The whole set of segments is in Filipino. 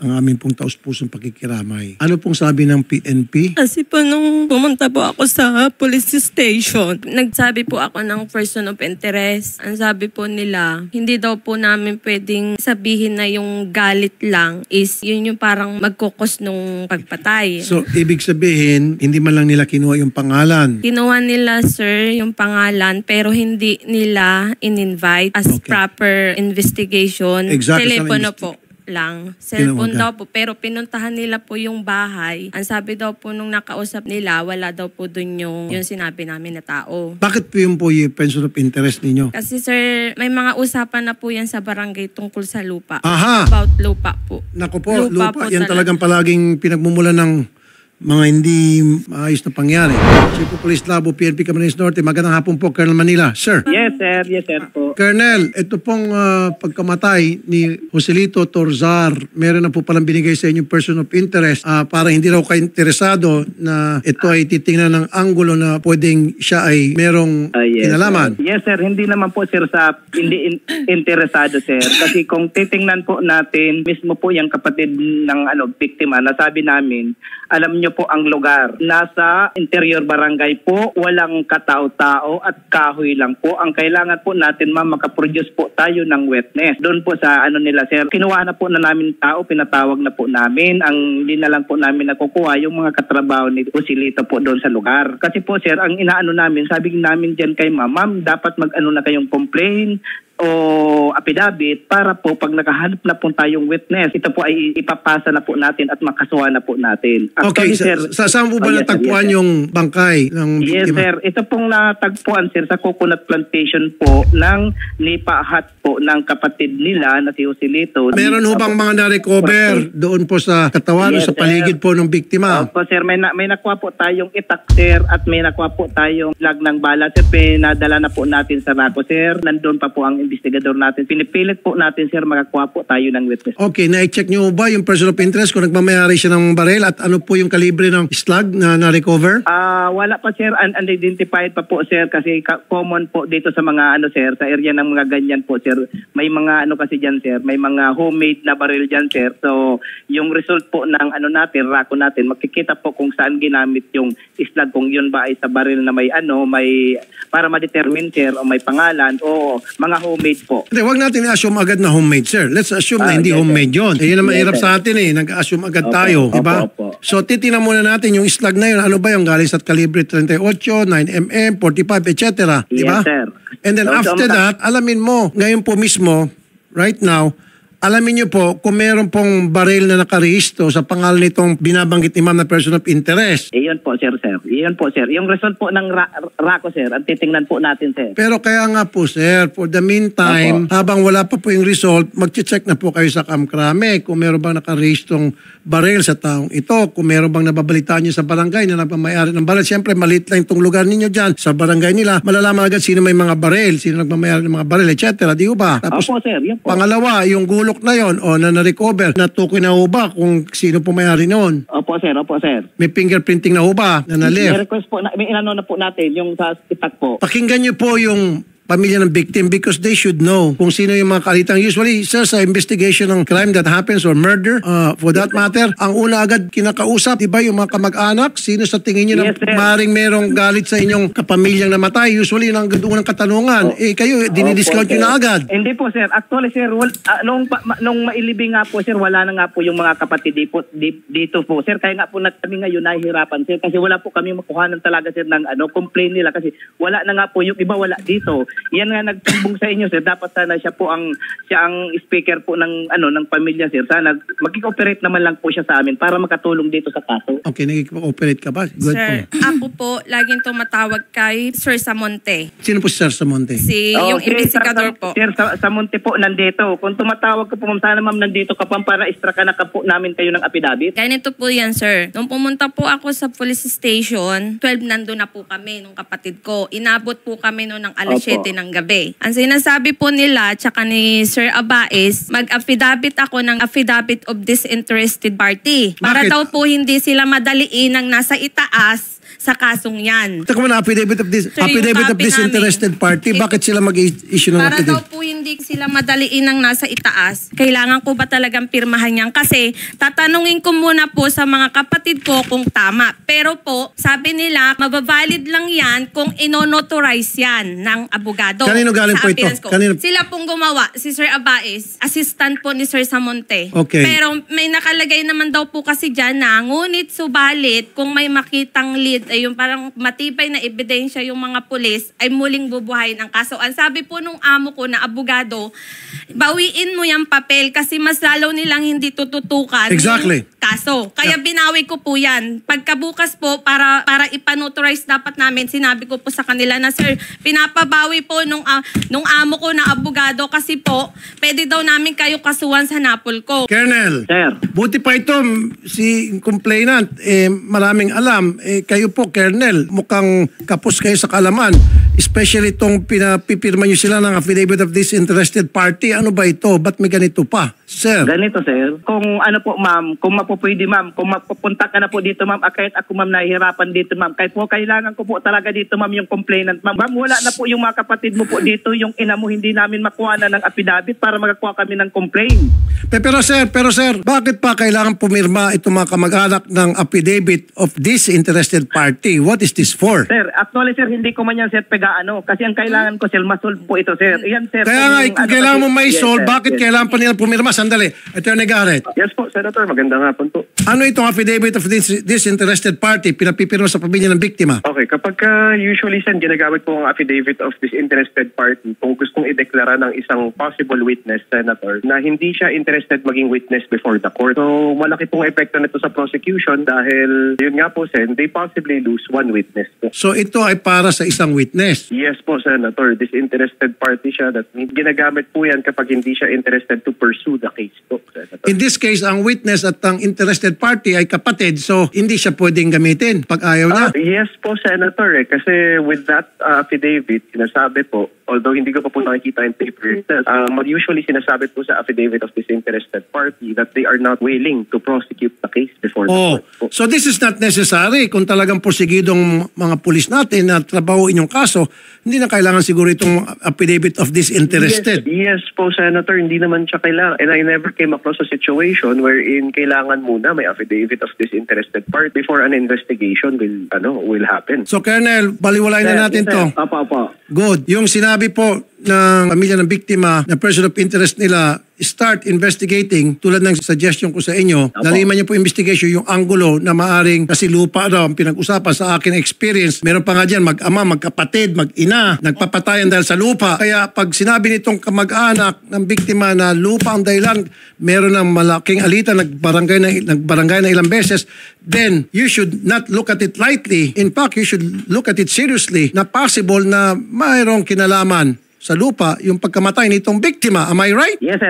ang aming pong taus-pusong pakikiramay. Ano pong sabi ng PNP? Kasi po nung pumunta po ako sa police station, nagsabi po ako ng person of interest. Ang sabi po nila, hindi daw po namin pwedeng sabihin na yung galit lang is yun yung parang magkukos nung pagpatay. So, ibig sabihin, hindi man lang nila kinuha yung pangalan. Kinuha nila, sir, yung pangalan pero hindi nila in-invite as proper investigation. Exactly. Telepono po lang. Cellphone daw po. Pero pinuntahan nila po yung bahay. Ang sabi daw po nung nakausap nila, wala daw po dun yung sinabi namin na tao. Bakit po yung po yung person of interest ninyo? Kasi sir, may mga usapan na po yan sa barangay tungkol sa lupa. Aha! About lupa po. Naku po, lupa po yan talagang palaging pinagmumulan ng mga hindi maayos na pangyari. Chief of Police Labo, PNP Camarines Norte. Magandang hapon po, Colonel Manila. Sir. Yes, sir. Yes, sir po. Colonel, ito pong pagkamatay ni Joselito Torzar, meron na po palang binigay sa inyong person of interest para hindi raw kayo interesado na ito ay titingnan ng anggulo na pwedeng siya ay merong kinalaman. Sir. Yes, sir. Hindi naman po, sir, sa hindi interesado, sir. Kasi kung titingnan po natin, mismo po yung kapatid ng biktima, nasabi namin, alam nyo po ang lugar. Nasa interior barangay po, walang katao-tao at kahoy lang po. Ang kailangan po natin, ma'am, makaproduce po tayo ng witness. Doon po sa nila, sir, kinuha na po na namin tao, pinatawag na po namin. Ang hindi na lang po namin nakukuha yung mga katrabaho ni Joselito po doon sa lugar. Kasi po, sir, ang inaano namin, sabi namin dyan kay ma'am, dapat mag-ano na kayong complain o affidavit para po pag nakahanap na po tayong witness, ito po ay ipapasa na po natin at makasuha na po natin. Actually, okay, sir, saan po ba natagpuan yung bangkay ng biktima? Yes, sir. Ito pong natagpuan, sir, sa coconut plantation po ng nipahat po ng kapatid nila na si Joselito. Meron ho bang mga na-recover doon po sa katawan o sa paligid po ng biktima? Opo, sir. May nakuha po tayong itak, sir, at may nakuha po tayong lag ng bala. Sir, pinadala na po natin sa RACO, sir. Nandun pa po ang investigador natin. Pinipilit po natin, sir, makakuha po tayo ng witness. Okay, na-check nyo ba yung person of interest kung nagmamayari siya ng baril at ano po yung kalibre ng slug na na-recover? Wala pa, sir. Unidentified pa po, sir, kasi common po dito sa mga sir, sa area ng mga ganyan po, sir. May mga kasi dyan, sir. May mga homemade na baril dyan, sir. So, yung result po ng natin, RACO natin, makikita po kung saan ginamit yung slug, kung yun ba ay sa baril na may may para ma-determine, sir, o may pangalan o mga homemade po. Hindi, wag natin i-assume agad na homemade, sir. Let's assume na hindi homemade yun. Yun ang mahirap sa atin Nag-assume agad tayo, di ba? So, titingnan muna natin yung slug na yun. Ano ba yung galing sa kalibre 38, 9mm, 45, etc. Di ba? Yes, sir. And then after that, alamin mo, ngayon po mismo, right now, alamin niyo po kung meron pong baril na nakarehistro sa pangalan nitong binabanggit ni ma'am na person of interest. Iyon po, sir. Iyon po, sir. Yung result po ng RACO, sir, ang titingnan po natin, sir. Pero kaya nga po, sir, for the meantime, habang wala pa po yung result, mag-check na po kayo sa kamkrame kung meron bang nakarehistrong baril sa taong ito, kung meron bang nababalitaan niyo sa barangay na nagmamayari ng baril. Siyempre, maliit lang itong lugar ninyo dyan sa barangay nila. Malalaman agad sino may mga baril, sino nagmamayari ng mga baril, etc. Di ba? Tapos, sir. Yun po. Pangalawa, yung gulo na yon o na-recover, natukoy na ho ba kung sino po may-ari noon? Opo, sir. May fingerprinting na ho ba na na-lift? May request po, may inano na po natin yung sa itak po. Pakinggan niyo po yung pamilya ng victim because they should know kung sino yung mga kalitang. Usually, sir, sa investigation ng crime that happens or murder, for that matter, ang una agad kinakausap, di ba, yung mga kamag-anak, sino sa tingin nyo na maring merong galit sa inyong kapamilyang namatay? Usually, yung unang katanungan, kayo, dinidiscount nyo na agad. Hindi po, sir. Actually, sir, nung mailibing nga po, sir, wala na nga po yung mga kapatid dito po, sir. Kaya nga po kami ngayon nahihirapan, sir, kasi wala po kami makuhanan talaga, sir, ng complaint nila kasi wala na nga po, yung iba wala dito. Yan nga nagtumbong sa inyo, sir. Dapat sana siya ang speaker po ng pamilya, sir. Sana mag-cooperate naman lang po siya sa amin para makatulong dito sa kaso. Okay, nag-cooperate ka ba? Good sir, po. ako po laging tumatawag kay Sir Samonte. Sino po si Sir Samonte? Yung investigador po. Sir Samonte po nandito. Kung tumatawag ka po, ma'am, sana ma'am nandito ka pa para extra ka na po namin kayo ng affidavit. Ganito po yan, sir. Nung pumunta po ako sa police station, 12 nandun na po kami nung kapatid ko. Inabot po kami noon ng alas 7 ng gabi. Ang sinasabi po nila, tsaka ni Sir Abais, mag-affidavit ako ng affidavit of disinterested party. Para Bakit? daw po hindi sila madaliin ng nasa itaas sa kasong yan. Teka muna, affidavit of this, Sir, yung affidavit of copy disinterested party, Ito- bakit sila mag-issue ng Para daw affidavit? po hindi sila madaliin ng nasa itaas, kailangan ko ba talagang pirmahan yan? Kasi tatanungin ko muna po sa mga kapatid ko kung tama. Pero po, sabi nila, mababalid lang yan kung inonotarize yan ng abogado. Kanino galing sa po ito? appearance ko. Kanino? Sila pong gumawa, si Sir Abaez, assistant po ni Sir Samonte. Okay. Pero may nakalagay naman daw po kasi dyan na ngunit subalit kung may makitang lead ay yung parang matibay na ebidensya yung mga pulis ay muling bubuhayin ang kaso. Ang sabi po nung amo ko na abogado, bawiin mo yung papel kasi mas lalo nilang hindi tututukan Exactly. yung kaso. Kaya binawi ko po yan. Pagkabukas po, para ipanotarize dapat namin, sinabi ko po sa kanila na, sir, pinapabawi po nung amo ko na abogado kasi po, pwede daw namin kayo kasuhan sa Napolco. Colonel, Sir. buti pa ito, si complainant, maraming alam. Kayo po, Colonel, mukhang kapos kayo sa kalaman. Especially itong pinapipirma nyo sila ng affidavit of disinterested party. Ano ba ito? Ba't may ganito pa? Sir. Ganito, sir. Kung ano po, ma'am, kung mapupwede, ma'am, kung mapupunta ka na po dito, ma'am, kahit ako, ma'am, nahihirapan dito, ma'am, kahit po kailangan ko po talaga dito, ma'am, yung complainant, ma'am. Ma'am, wala na po yung mga kapatid mo po dito, yung ina mo, hindi namin makuha na ng affidavit para magakuha kami ng complaint. Pero sir, bakit pa kailangan pumirma itong mga kamag-anak ng affidavit of disinterested party? What is this for? Sir, actually, sir, hindi ko man yan, sir, pega-ano. Kasi ang kailangan ko, sir, masolve po ito, sir. Yan, sir. Kaya nga, kung kailangan mo may solve, bakit yes. kailangan pa nila pumirma? Sandali. Attorney Garrett, Yes po, Senator. Magandang hapon po. ano itong affidavit of disinterested party pinapipirma sa pamilya ng biktima? Okay, kapag usually sen ginagamit po ang affidavit of disinterested party kung gustong ideklara ng isang possible witness, Senator, na hindi siya interested maging witness before the court. So, malaki pong epekto nito sa prosecution dahil, yun nga po, sen, they possibly lose one witness po. So ito ay para sa isang witness. Yes po, Senator. Disinterested party siya. That ginagamit po yan kapag hindi siya interested to pursue the case po, Senator. In this case, ang witness at ang interested party ay kapatid, so hindi siya pwedeng gamitin pag ayaw niya. Yes po, Senator. Kasi with that affidavit, sinasabi po, although hindi ko pa po nakikita in paper, usually sinasabi po sa affidavit of disinterested party that they are not willing to prosecute the case before the Oh, court po. so this is not necessary. Kung talagang porsigidong mga pulis natin na trabaho inyong kaso, hindi na kailangan siguro itong affidavit of disinterested. Yes po, Senator. Hindi naman siya kailangan. And I never came across a situation wherein kailangan muna may affidavit of disinterested party before an investigation will happen. So Colonel, baliwalain na natin Sir, to. Opo. Good. Yung sinabi po ng pamilya ng biktima na person of interest nila, start investigating tulad ng suggestion ko sa inyo. Laliman niyo po investigation yung anggulo na maaring kasi lupa daw ang pinag-usapan sa akin experience. Meron pa nga dyan mag-ama, magkapatid, mag-ina, nagpapatayan dahil sa lupa. Kaya pag sinabi nitong kamag-anak ng biktima na lupa ang dahilan, meron ng malaking alitan, nagbarangay na ilang beses, then you should not look at it lightly. In fact, you should look at it seriously na possible na mayroong kinalaman sa lupa yung pagkamatay nitong biktima. Am I right? Yes, sir.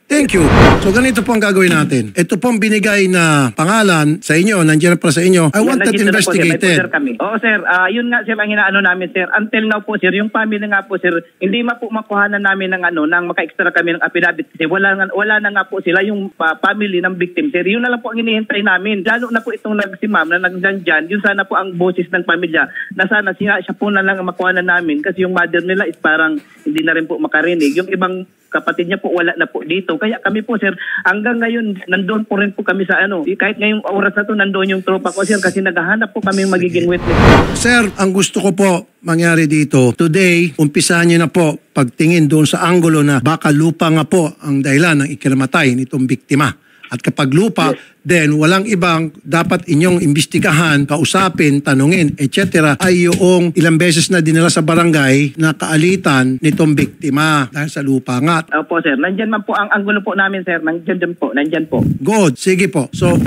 Thank you. So ganito po ang gagawin natin. Ito pong binigay na pangalan sa inyo, nandiyan para sa inyo. I want that Nandito na po, sir. May investigated. poster kami. Oo, sir. Yun nga, sir, ang hinaano namin, sir. Until now po, sir, yung family nga po, sir, hindi makuhanan namin ng maka-extra kami ng affidavit kasi wala na nga po sila yung family ng victim, sir. Yun na lang po ang hinihintay namin. Lalo na po itong si ma'am na nagdyan, yun sana po ang boses ng pamilya na sana siya po na lang ang makuhanan namin kasi yung mother nila is parang hindi na rin po makarinig. Yung ibang kapatid niya po wala na po dito. Kaya kami po, sir, hanggang ngayon nandoon po rin po kami sa kahit ngayong oras na to nandoon yung tropa ko, sir, kasi naghahanap po kami magiging witness. Sir, ang gusto ko po mangyari dito, today, umpisahan niyo na po pagtingin doon sa anggulo na baka lupa nga po ang dahilan ng ikinamatay nitong biktima. At kapag lupa, then walang ibang dapat inyong imbestigahan, kausapin, tanungin, etc. ay yung ilang beses na dinala sa barangay na kaalitan nitong biktima dahil sa lupa nga. Opo, sir. Nandyan man po ang anggulo po namin, sir. Nandyan po. Good. Sige po. So,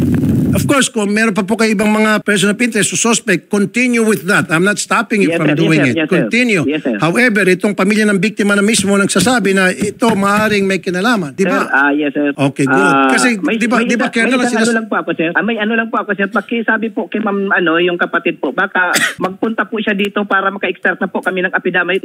of course, kung meron pa po kayo ibang mga person of interest o suspect, continue with that. I'm not stopping you Yes, from sir. doing Yes, it. sir. Yes, sir. Continue. Yes, sir. However, itong pamilya ng biktima na mismo nagsasabi na ito maaaring may kinalaman. Di ba? Sir, yes, sir. Okay, good. Kasi, di ba, Colonel, ano lang po ako, sir. May ano lang po ako, sir. Pakisabi po kay ma'am, yung kapatid po, baka magpunta po siya dito para maka-extract na po kami ng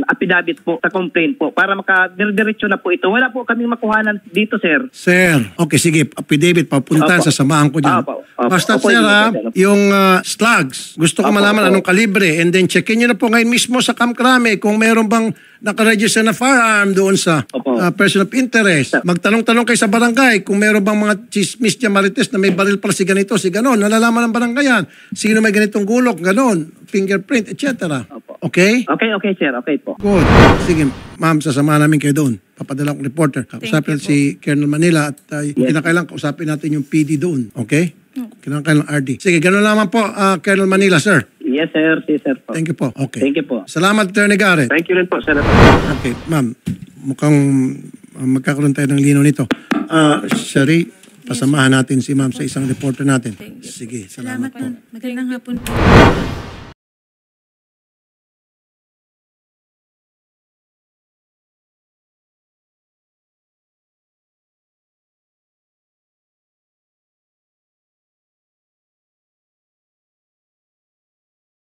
affidavit po sa complaint po para maka-diretso na po ito. Wala po kami makuhanan dito, sir. Sir, okay, sige, affidavit, papuntahan, Opo. sasamahan ko dyan. Opo. Opo. Basta Opo, sir, yun ha, po, sir. yung slugs, gusto ko Opo, malaman opo. anong kalibre, and then checkin nyo na po ngayon mismo sa Camp Crame kung meron bang nakaregister na firearm doon sa Opo. person of interest. Magtanong-tanong kayo sa barangay kung meron bang mga chismis dyan marites na may baril pala si ganito, si ganon. Nalalaman ng barangay yan. Sino may ganitong gulok, ganon, fingerprint, etc. Opo. Okay? Okay, sir. Okay po. Good. Sige, ma'am, sasama namin kayo doon. Papadala akong reporter. Kausapin natin si Colonel Manila at kinakailangan kausapin natin yung PD doon. Okay? Kinakailangan RD. Sige, gano'n naman po, Colonel Manila, sir. Yes, sir. Yes, sir po. Thank you po. Okay. Thank you po. Salamat, Attorney Garrett. Thank you rin po, Senator. Okay, ma'am. Mukhang magkakaroon tayo ng lino nito. Shari, pasamahan natin si ma'am sa isang reporter natin. Sige, salamat po. Magandang hapon po.